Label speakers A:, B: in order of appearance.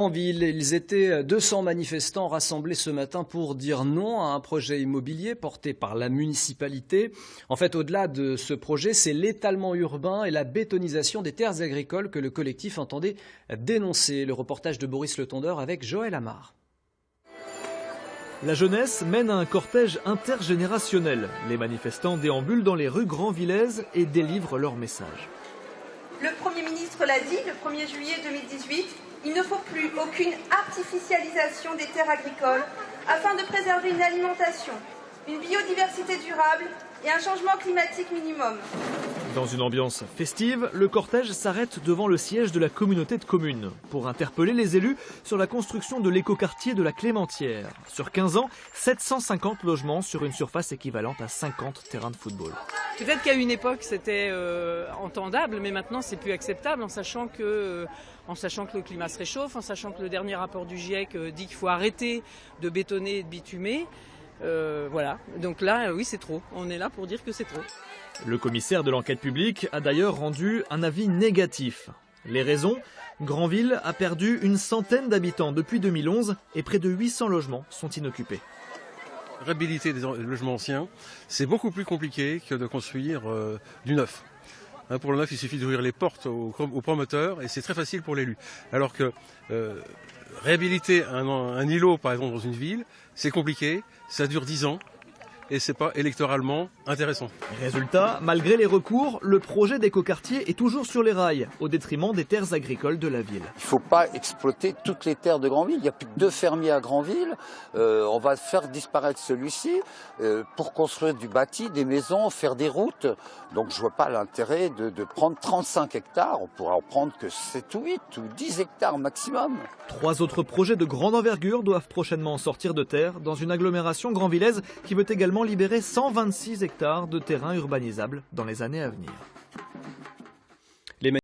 A: En ville, ils étaient 200 manifestants rassemblés ce matin pour dire non à un projet immobilier porté par la municipalité. En fait, au-delà de ce projet, c'est l'étalement urbain et la bétonisation des terres agricoles que le collectif entendait dénoncer. Le reportage de Boris Le Tondeur avec Joël Amar.
B: La jeunesse mène un cortège intergénérationnel. Les manifestants déambulent dans les rues grandvillaises et délivrent leur message.
C: Le Premier ministre l'a dit le 1er juillet 2018, il ne faut plus aucune artificialisation des terres agricoles afin de préserver une alimentation, une biodiversité durable et un changement climatique minimum.
B: Dans une ambiance festive, le cortège s'arrête devant le siège de la communauté de communes pour interpeller les élus sur la construction de l'écoquartier de la Clémentière. Sur 15 ans, 750 logements sur une surface équivalente à 50 terrains de football.
D: Peut-être qu'à une époque c'était entendable, mais maintenant c'est plus acceptable en sachant que le climat se réchauffe, en sachant que le dernier rapport du GIEC dit qu'il faut arrêter de bétonner et de bitumer. Voilà, donc là oui c'est trop, on est là pour dire que c'est trop.
B: Le commissaire de l'enquête publique a d'ailleurs rendu un avis négatif. Les raisons ? Granville a perdu une centaine d'habitants depuis 2011 et près de 800 logements sont inoccupés.
E: Réhabiliter des logements anciens, c'est beaucoup plus compliqué que de construire du neuf. Pour le neuf, il suffit d'ouvrir les portes aux promoteurs et c'est très facile pour l'élu. Alors que réhabiliter un îlot, par exemple, dans une ville, c'est compliqué, ça dure 10 ans. Et c'est pas électoralement intéressant.
B: Résultat, malgré les recours, le projet d'écoquartier est toujours sur les rails, au détriment des terres agricoles de la ville.
F: Il ne faut pas exploiter toutes les terres de Granville. Il n'y a plus que 2 fermiers à Granville. On va faire disparaître celui-ci pour construire du bâti, des maisons, faire des routes. Donc je ne vois pas l'intérêt de prendre 35 hectares. On pourra en prendre que 7 ou 8 ou 10 hectares maximum.
B: 3 autres projets de grande envergure doivent prochainement sortir de terre dans une agglomération grandvillaise qui veut également libérer 126 hectares de terrain urbanisable dans les années à venir.